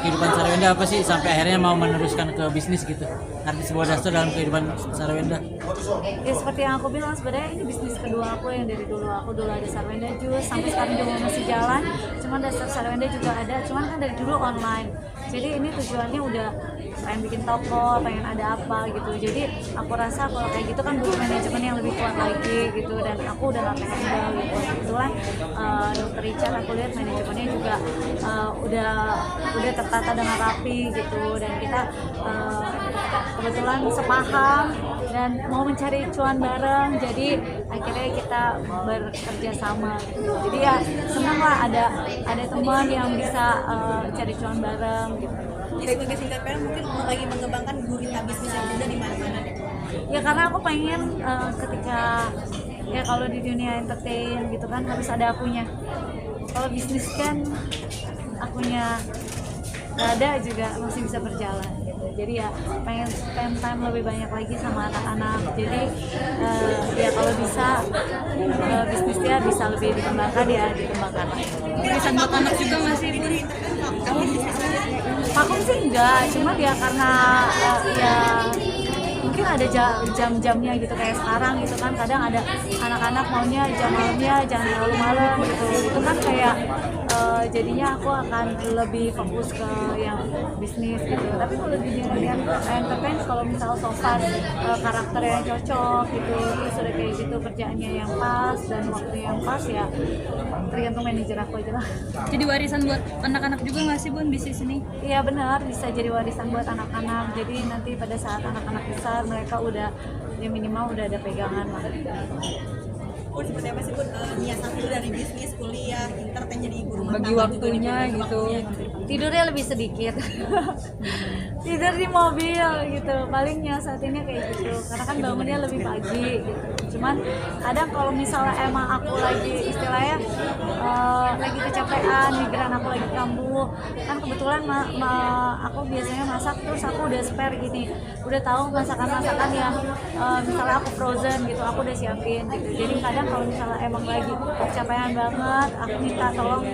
kehidupan Sarawenda apa sih sampai akhirnya mau meneruskan ke bisnis gitu? Arti sebuah daster dalam kehidupan Sarawenda. Ya seperti yang aku bilang, sebenarnya ini bisnis kedua aku yang dari dulu. Aku dulu ada Sarawenda Juice, sampai sekarang juga masih jalan. Cuman dasar Sarawenda juga ada, cuman kan dari dulu online. Jadi ini tujuannya udah pengen bikin toko, pengen ada apa gitu. Jadi aku rasa kalau kayak gitu kan butuh manajemen yang lebih kuat lagi gitu. Dan aku udah gak pengen handle gitu. Kebetulan Dr. Richard aku lihat manajemennya juga udah tertata dengan rapi gitu. Dan kita kebetulan sepaham dan mau mencari cuan bareng, jadi akhirnya kita bekerja sama gitu. Jadi ya senang lah ada teman yang bisa cari cuan bareng gitu. Jadi sebagai singkat pengen mungkin lagi mengembangkan gurita bisnis yang udah di mana-mana. Ya karena aku pengen ketika ya kalau di dunia entertain gitu kan harus ada akunya. Kalau bisnis kan akunya nggak ada juga masih bisa berjalan gitu. Jadi ya pengen spend time lebih banyak lagi sama anak-anak. Jadi ya kalau bisa bisnisnya bisa lebih dikembangkan lagi. Bisa buat anak juga masih Bun? Vakum sih enggak, cuma ya karena ya mungkin ada jam-jamnya gitu kayak sekarang gitu kan, kadang ada anak-anak maunya jam malamnya jangan terlalu malam gitu. Itu kan kayak jadinya aku akan lebih fokus ke yang bisnis gitu. Tapi kalau di dunia entertain kalau misal so far karakter yang cocok gitu, terus udah kayak gitu kerjaannya yang pas dan waktu yang pas, ya tergantung manajer aku aja lah. Jadi warisan buat anak-anak juga nggak sih Bun bisnis ini? Iya benar, bisa jadi warisan buat anak-anak. Jadi nanti pada saat anak-anak besar mereka udah ya minimal udah ada pegangan lah. Seperti apa sih Bun niat satu dari bisnis, kuliah, entertain jadi ibu rumah bagi tangga waktunya juga, gitu. Tidurnya lebih sedikit. Tidur di mobil gitu, palingnya saat ini kayak gitu. Karena kan bangunnya lebih pagi gitu. Cuman kadang kalau misalnya emang aku lagi istilahnya lagi kecapean, mikiran aku lagi kambuh, kan kebetulan aku biasanya masak terus aku udah spare gini, udah tahu masakan-masakan yang misalnya aku frozen gitu, aku udah siapin gitu. Jadi kadang kalau misalnya emang lagi kecapean banget, aku minta tolong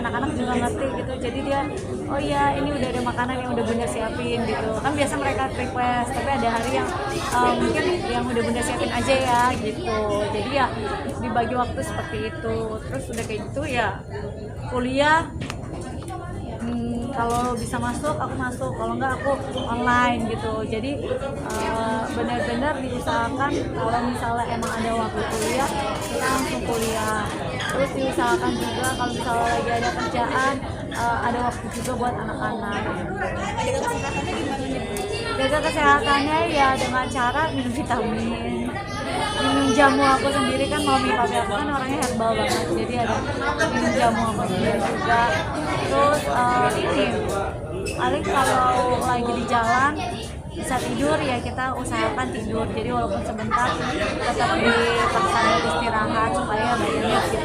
anak-anak juga ngerti gitu. Jadi dia, oh iya ini udah ada makanan yang udah Bunda siapin gitu. Kan biasa mereka request, tapi ada hari yang mungkin yang udah Bunda siapin aja ya gitu. Jadi ya dibagi waktu seperti itu. Terus udah kayak gitu ya kuliah, kalau bisa masuk aku masuk, kalau enggak aku online gitu. Jadi benar-benar diusahakan kalau misalnya emang ada waktu kuliah kita langsung kuliah. Terus diusahakan juga kalau misalnya lagi ada kerjaan ada waktu juga buat anak-anak. Jaga kesehatannya ya dengan cara minum vitamin, minum jamu aku sendiri kan, mami papi aku kan orangnya herbal banget, jadi ada minum jamu aku sendiri juga. Terus ini paling kalau lagi di jalan bisa tidur ya kita usahakan tidur, jadi walaupun sebentar tetap dipaksa istirahat supaya badannya fit.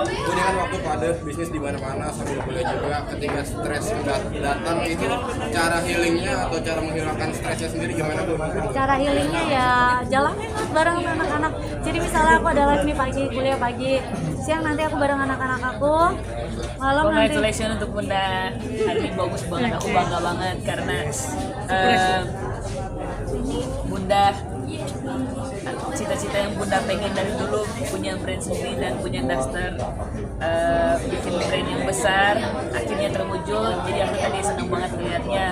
Ini kan waktu pada bisnis di mana-mana sambil kuliah juga, ketika stres datang itu cara healingnya atau cara menghilangkan stresnya sendiri gimana Bu? Cara healingnya ya jalanin bareng anak-anak. Jadi misalnya aku ada live nih pagi, kuliah pagi, siang nanti aku bareng anak-anak aku, malam nanti. Congratulations untuk Bunda, hari ini bagus banget, aku bangga banget karena Bunda cita-cita yang Bunda pengen dari dulu, punya brand sendiri dan punya daster, bikin brand yang besar, akhirnya terwujud. Jadi aku tadi senang banget melihatnya,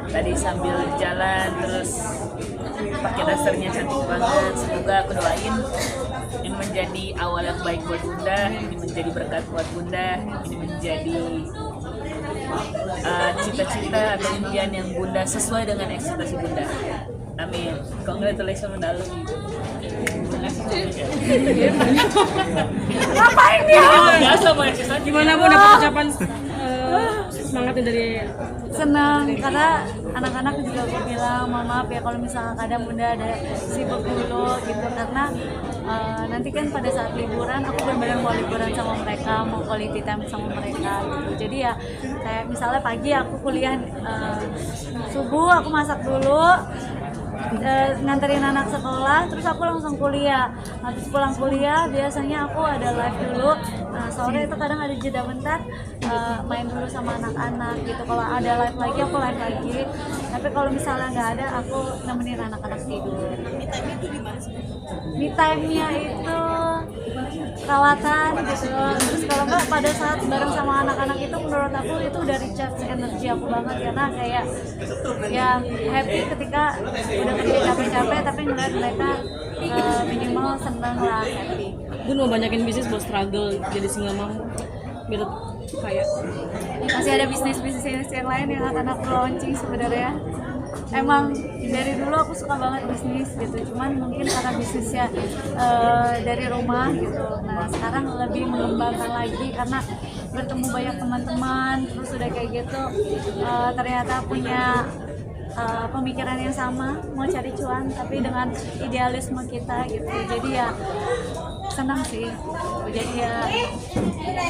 tadi sambil jalan terus pakai dasternya cantik banget. Semoga aku doain ini menjadi awal yang baik buat Bunda, ini menjadi berkat buat Bunda, ini menjadi cita-cita atau impian yang Bunda sesuai dengan ekspektasi Bunda. Amin. Congratulations Bunda Alwi. Ngapain dia? Biasa mau ekspektasi. Gimana Bu dapat ucapan semangatnya dari Senang karena anak-anak juga aku bilang, maaf ya kalau misalnya kadang Bunda ada sibuk dulu gitu, karena nanti kan pada saat liburan aku benar-benar mau liburan sama mereka, mau quality time sama mereka gitu. Jadi ya kayak misalnya pagi aku kuliah, subuh aku masak dulu, nganterin anak sekolah, terus aku langsung kuliah. Habis pulang kuliah biasanya aku ada live dulu Nah sore itu kadang ada jeda bentar, main dulu sama anak-anak gitu. Kalau ada live lagi aku live lagi, tapi kalau misalnya nggak ada aku nemenin anak-anak tidur. Me time itu gimana sih? Me time-nya itu perawatan gitu. Terus kalau nggak pada saat bareng sama anak-anak itu menurut aku itu udah recharge energi aku banget, karena kayak ya happy ketika udah kerja capek-capek tapi ngeliat mereka minimal seneng lah, happy. Bun mau banyakin bisnis buat struggle jadi single mom biar kaya. Masih ada bisnis-bisnis yang lain yang akan aku launching sebenarnya. Emang dari dulu aku suka banget bisnis gitu, cuman mungkin karena bisnisnya dari rumah gitu. Nah sekarang lebih mengembangkan lagi karena bertemu banyak teman-teman, terus udah kayak gitu ternyata punya pemikiran yang sama, mau cari cuan tapi dengan idealisme kita gitu. Jadi ya senang sih. Jadi ya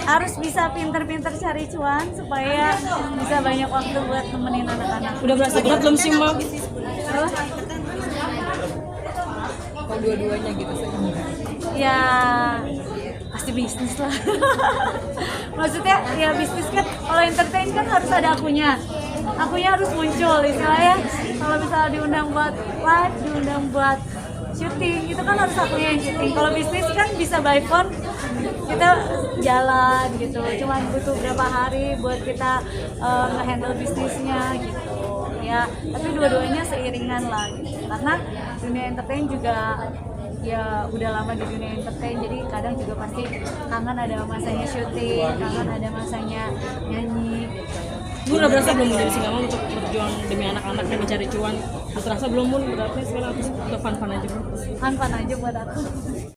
harus bisa pinter-pinter cari cuan supaya bisa banyak waktu buat nemenin anak-anak. Udah berasa berat belum sih Mam? Kalau dua-duanya gitu sih. Ya pasti bisnis lah. Maksudnya ya bisnis kan, kalau entertain kan harus ada akunya harus muncul istilahnya. Kalau misalnya diundang buat live, diundang buat syuting, itu kan harus akunya yang syuting. Kalau bisnis kan bisa by phone, kita jalan gitu, cuman butuh berapa hari buat kita nge-handle bisnisnya gitu ya. Tapi dua-duanya seiringan lah gitu. Karena dunia entertain juga ya udah lama di dunia entertain, jadi kadang juga pasti kangen ada masanya syuting, kangen ada masanya nyanyi gitu. Bun udah berasa belum menjadi single mom untuk berjuang demi anak-anak dan mencari cuan? Udah terasa belum Bun? Berarti sekarang udah fun-fun aja Bun? Fun aja buat aku.